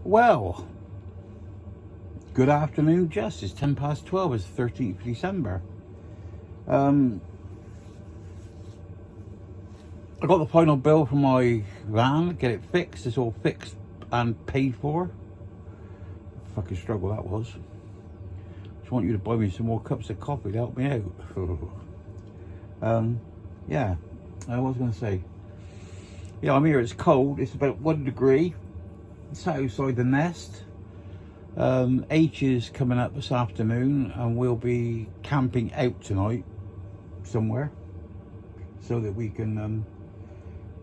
Well, good afternoon, Jess. It's 10 past 12. It's 13th of December. I got the final bill for my van. Get it fixed. It's all fixed and paid for. Fucking struggle that was. Just want you to buy me some more cups of coffee to help me out. Yeah, I was going to say. Yeah, I'm here. It's cold. It's about 1 degree. It's outside the nest. H is coming up this afternoon, and we'll be camping out tonight somewhere so that we can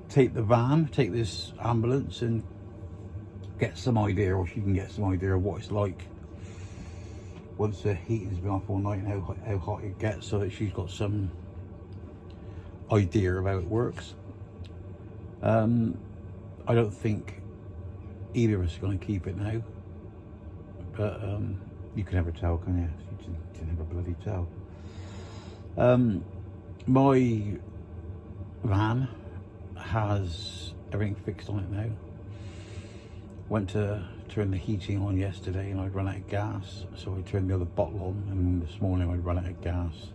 take the van, take this ambulance, and get some idea, or she can get some idea of what it's like once the heating's been off all night and how hot it gets, so that she's got some idea of how it works. I don't think either of us are going to keep it now, but you can never tell, can you? You can never bloody tell. My van has everything fixed on it now. Went to turn the heating on yesterday and I'd run out of gas, so I turned the other bottle on, and this morning I'd run out of gas.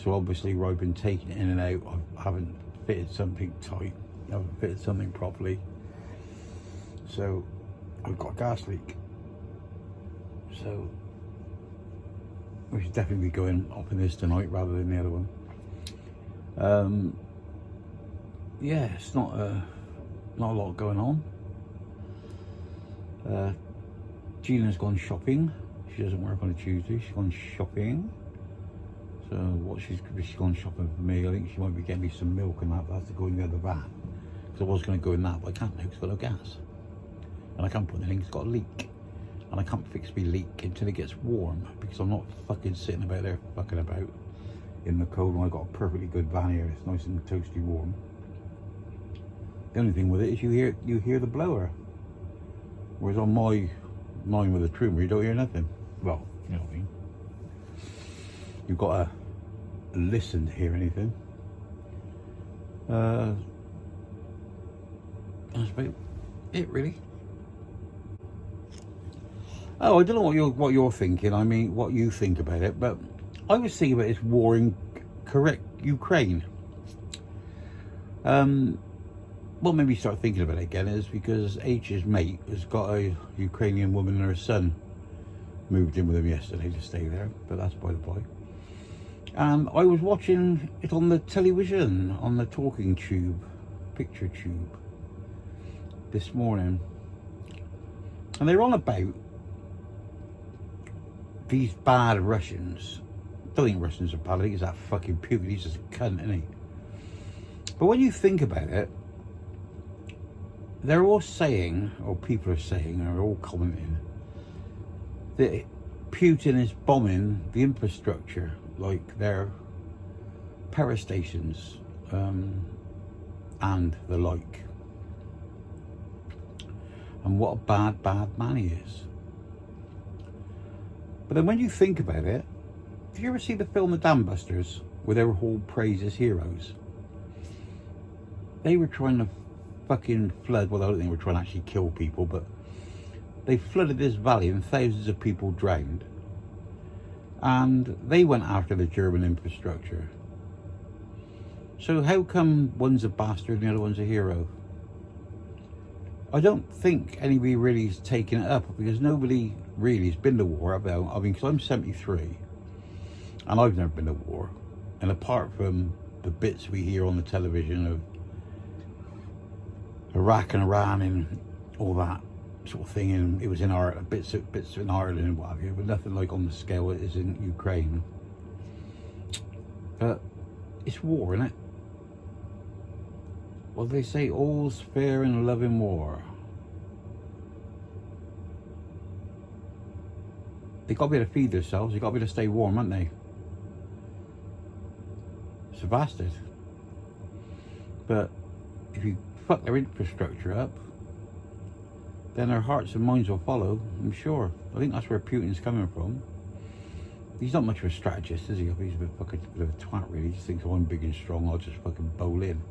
So obviously where I've been taking it in and out, I haven't fitted something tight, I haven't fitted something properly. So I've got a gas leak. So we should definitely be going up in this tonight rather than the other one. Yeah, it's not a lot going on. Gina's gone shopping. She doesn't work on a Tuesday. She's gone shopping. So what she's gone shopping for me. I think she might be getting me some milk and that. But I have to go in the other van, because I was going to go in that, but I can't now because I've got no gas, and I can't put anything. It's got a leak, and I can't fix my leak until it gets warm, because I'm not fucking sitting about there fucking about in the cold when I've got a perfectly good van here. It's nice and toasty warm. The only thing with it is you hear the blower, whereas on mine with the trimmer you don't hear nothing. Well, you know what I mean. You've got to listen to hear anything. That's about it, really. Oh, I don't know what you're thinking. I mean, what you think about it, but I was thinking about this war in Ukraine. What made me start thinking about it again is because H's mate has got a Ukrainian woman and her son moved in with him yesterday to stay there, but that's by the by. And I was watching it on the television, on the talking tube, picture tube, this morning, and they're on about these bad Russians. I don't think Russians are bad. I think it's that fucking Putin. He's just a cunt, isn't he? But when you think about it, they're all saying, or people are saying, or all commenting, that Putin is bombing the infrastructure, like their power stations and the like. And what a bad man he is. But then when you think about it, did you ever see the film The Dam Busters, where they were all praised as heroes? They were trying to fucking flood, well, I don't think they were trying to actually kill people, but they flooded this valley and thousands of people drowned. And they went after the German infrastructure. So how come one's a bastard and the other one's a hero? I don't think anybody really is taking it up, because nobody really has been to war. I mean, because I'm 73 and I've never been to war. And apart from the bits we hear on the television of Iraq and Iran and all that sort of thing, and it was in bits in Ireland and what have you, but nothing like on the scale it is in Ukraine. But it's war, isn't it? Well, they say all's fair in love and war. They got to be able to feed themselves. They got to be able to stay warm, haven't they? It's a bastard. But if you fuck their infrastructure up, then their hearts and minds will follow, I'm sure. I think that's where Putin's coming from. He's not much of a strategist, is he? He's a bit of a twat, really. He just thinks, oh, I'm big and strong, I'll just fucking bowl in.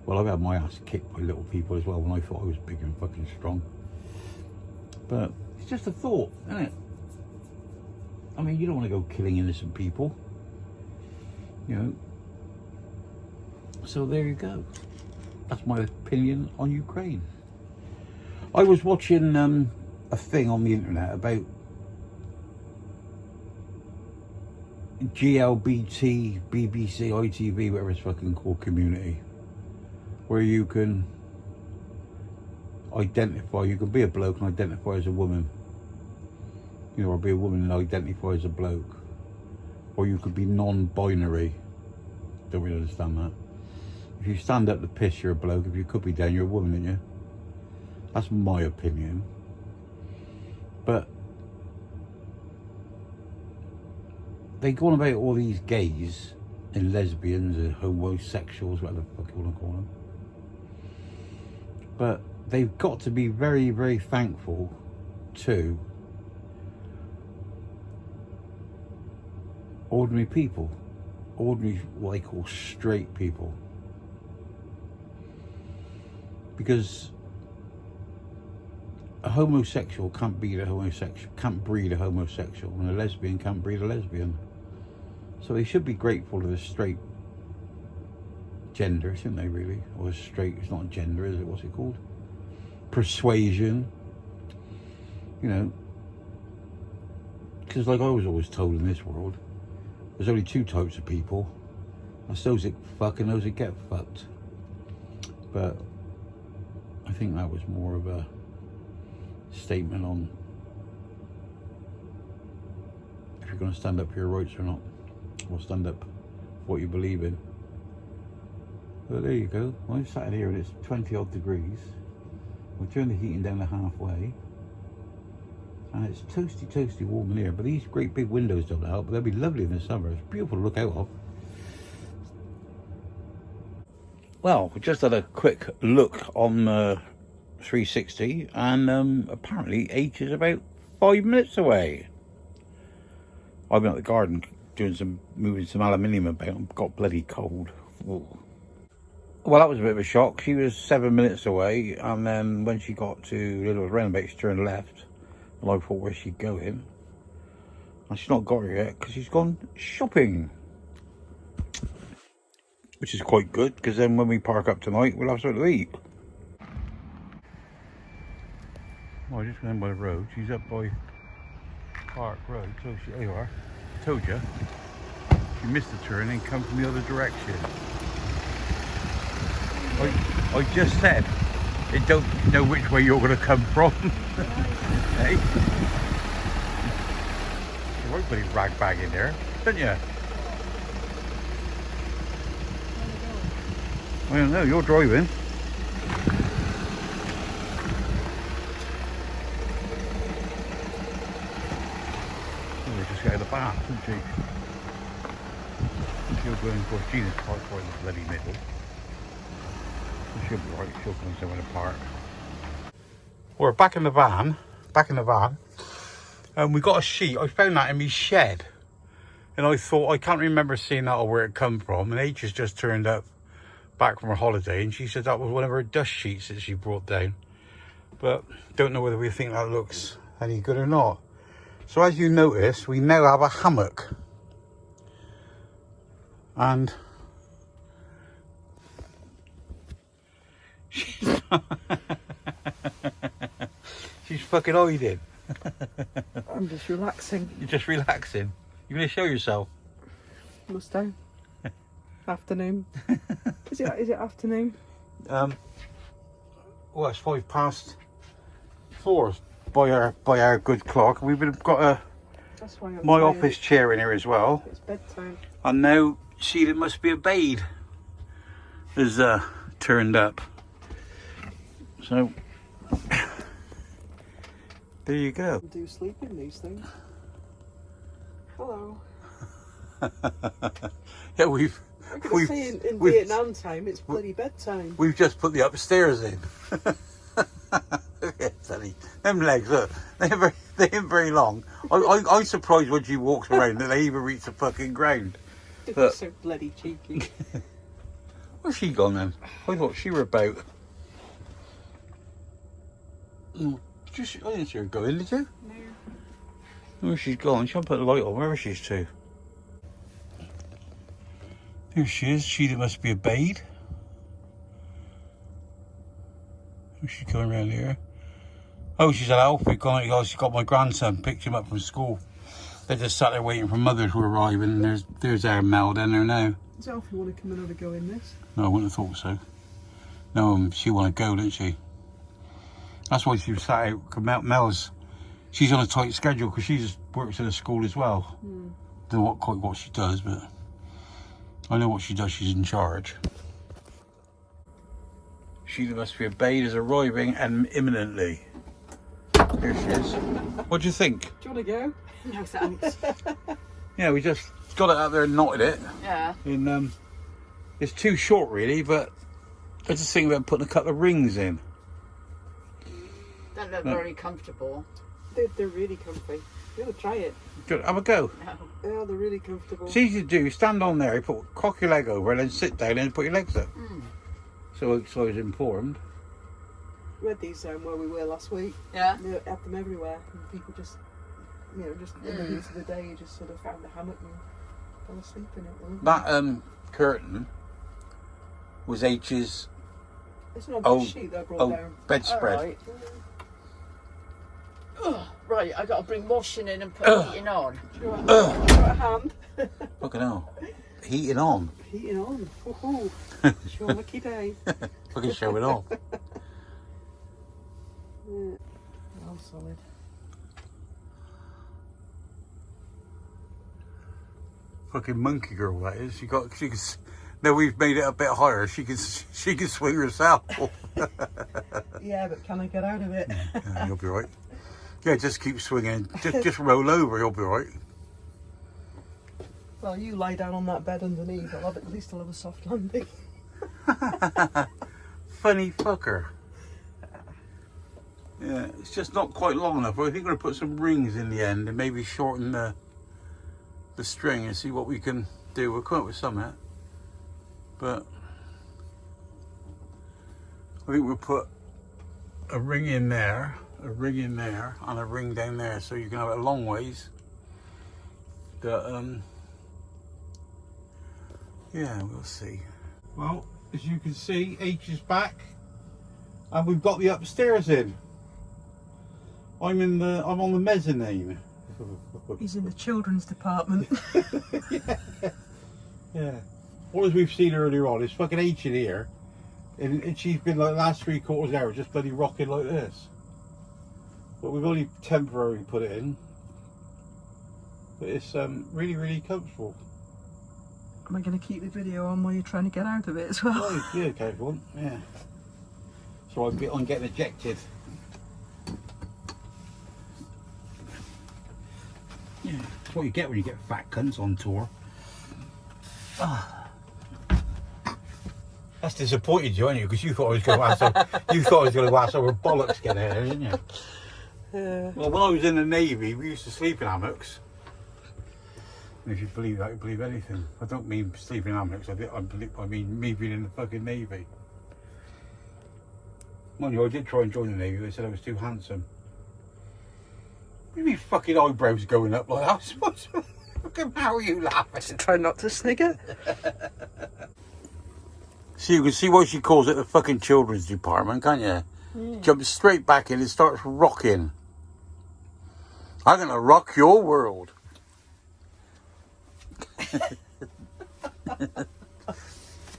Well, I've had my ass kicked by little people as well when I thought I was big and fucking strong. But it's just a thought, isn't it? I mean, you don't want to go killing innocent people, you know. So there you go. That's my opinion on Ukraine. I was watching a thing on the internet about GLBT, BBC, ITV, whatever it's fucking called, community, where you can identify, you can be a bloke and identify as a woman, you know, or be a woman and identify as a bloke, or you could be non-binary. Don't really understand that. If you stand up to piss, you're a bloke. If you could be down, you're a woman, aren't you? That's my opinion. But they go on about all these gays and lesbians and homosexuals, whatever the fuck you want to call them. But they've got to be very, very thankful to ordinary people, ordinary, what they call straight people. Because a homosexual can't breed a homosexual, and a lesbian can't breed a lesbian. So they should be grateful to the straight gender, shouldn't they, really? Or straight, it's not gender, is it? What's it called? Persuasion. You know, because like I was always told in this world, there's only two types of people. That's those that fuck and those that get fucked. But I think that was more of a statement on if you're going to stand up for your rights or not, or stand up for what you believe in. But there you go. I'm sat here and it's 20 odd degrees. We'll turn the heating down to halfway, and it's toasty warm in here. But these great big windows don't help, but they'll be lovely in the summer. It's beautiful to look out of. Well, we just had a quick look on 360, and apparently H is about 5 minutes away. I've been at the garden moving some aluminium about and got bloody cold. Ooh. Well, that was a bit of a shock. She was 7 minutes away, and then when she got to Little Roundabout, she turned left, and I thought, where's she going? And she's not got her yet because she's gone shopping, which is quite good, because then when we park up tonight, we'll have something to eat. Well, I just went by the road. She's up by Park Road. So there you are. I told you. You missed the turn and come from the other direction. I just said, they don't know which way you're going to come from. Hey? You're right, bloody rag bag in there, don't you? I don't know, you're driving. Oh, they just got out of the bath, didn't she? She'll go in for Gina's park right in the bloody middle. She'll be right, she'll come somewhere to park. We're back in the van, and we got a sheet. I found that in my shed, and I thought, I can't remember seeing that or where it come from, and H has just turned up back from her holiday, and she said that was one of her dust sheets that she brought down, but don't know whether we think that looks any good or not. So as you notice, we now have a hammock, and she's fucking hiding. I'm just relaxing. You're just relaxing? You're going to show yourself? Must I? Afternoon. Is it afternoon? Well, it's 4:05 by our good clock. We've got That's why my office chair in here as well. It's bedtime. And now she that must be obeyed has turned up. So there you go. I do sleep in these things. Hello. Yeah, we've say in Vietnam time, it's bloody bedtime. We've just put the upstairs in. Them legs, look, they ain't very long. I'm surprised when she walks around that they even reach the fucking ground. They're so bloody cheeky. Where's she gone then? I thought she were about. I didn't see her go in, did you? No. Where she's gone? She'll put the light on. Wherever she's to. There she is. She that must be a maid. She's going around here. Oh, she's at Alfie. She's got my grandson. Picked him up from school. They just sat there waiting for mother to arrive, and there's our Mel down there now. Does Alfie want to come and have a go in this? No, I wouldn't have thought so. No, she want to go, didn't she? That's why she was sat out. Cause Mel's, she's on a tight schedule because she just works at a school as well. Don't know quite what she does, but I know what she does. She's in charge. She that must be obeyed is arriving and imminently. Here she is. What do you think? Do you want to go? No thanks. Yeah, we just got it out there and knotted it. Yeah. It's too short really, but I just think about putting a couple of rings in. Don't look very comfortable. They're really comfy. You gotta try it. Good, have a go. No. Yeah, they're really comfortable. It's easy to do. Stand on there, cock your leg over, and then sit down and put your legs up. So I was informed. We had these where we were last week. Yeah. You know, had them everywhere, and people just, just in the use of the day, you just sort of found a hammock and fell asleep in it. That curtain was H's It's not a old, sheet that I brought old down. bedspread. Right. Right, I got to bring washing in and put heating on. Do you want a hand? Fucking hell. Heating on. Heating on. Woohoo. It's your lucky day. Fucking show it off. Yeah. Oh, solid. Fucking monkey girl that is. She can. Now we've made it a bit higher. She can swing herself. Yeah, but can I get out of it? Yeah, you'll be right. Yeah, just keep swinging. Just roll over. You'll be right. Well, you lie down on that bed underneath. At least I'll have a soft landing. Funny fucker. Yeah, it's just not quite long enough. I think we're going to put some rings in the end and maybe shorten the string and see what we can do. We'll come up with something. But I think we'll put a ring in there, and a ring down there, so you can have it a long ways. But yeah, we'll see. Well, as you can see, H is back, and we've got the upstairs in. I'm on the mezzanine. He's in the children's department. Yeah. What as we've seen earlier on, it's fucking H in here, and she's been like the last 3/4 hour just bloody rocking like this. But we've only temporarily put it in. But it's really, really comfortable. Am I going to keep the video on while you're trying to get out of it as well? Oh, yeah, okay, if you want. Yeah. So I'm getting ejected. Yeah, that's what you get when you get fat cunts on tour. That's disappointed you, aren't you? Because you thought I was going to ask over bollocks get out there, didn't you? Yeah. Well, when I was in the Navy, we used to sleep in hammocks. And if you believe that, you believe anything. I don't mean sleeping in hammocks. I mean me being in the fucking Navy. Mind you, I did try and join the Navy. They said I was too handsome. What do you mean fucking eyebrows going up like that? Fucking how are you laughing? Try not to snigger. So you can see why she calls it the fucking children's department, can't you? Jumps straight back in and starts rocking. I'm gonna rock your world.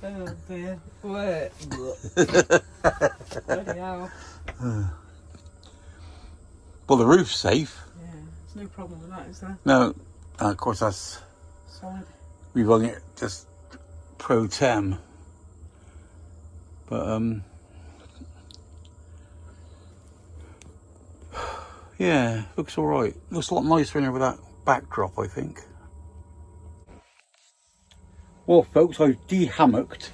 Oh dear. What? Bloody hell. Well, the roof's safe. Yeah, there's no problem with that, is there? No, of course that's... Solid. We've only just pro tem. But, yeah, looks alright. Looks a lot nicer in here with that backdrop, I think. Well, folks, I've de-hammocked.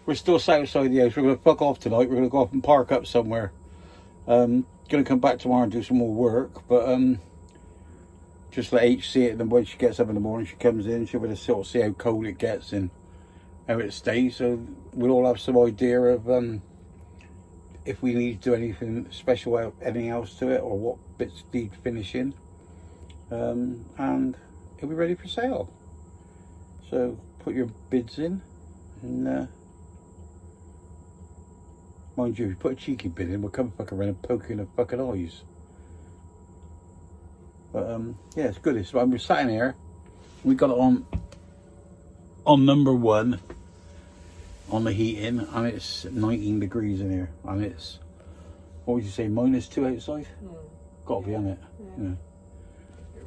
We're still sat outside the house. We're going to fuck off tonight. We're going to go off and park up somewhere. Going to come back tomorrow and do some more work, but just let H see it, and then when she gets up in the morning, she comes in, she'll be able to sort of see how cold it gets and how it stays, so we'll all have some idea of if we need to do anything special, anything else to it, or what bits need finishing, and it'll be ready for sale. So put your bids in, and mind you, if you put a cheeky bid in, we'll come fucking around and poke you in the fucking eyes. But yeah, it's good. We're sat in here. We got it on number 1 on the heating, and it's 19 degrees in here, and it's, what would you say, -2 outside? Got to be on it. Yeah.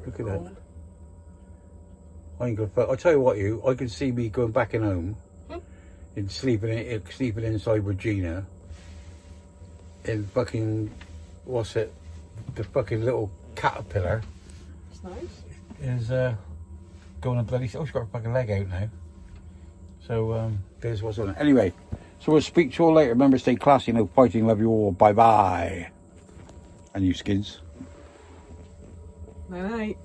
Look at that. I ain't gonna. I tell you what, I can see me going back in home, and sleeping inside Regina, in fucking, what's it, the fucking little caterpillar. It's nice. Is going a bloody. Oh, she's got her fucking leg out now. So there's what's on it. Anyway, so we'll speak to you all later. Remember, stay classy, no fighting. Love you all. Bye bye. And you skids. Night night.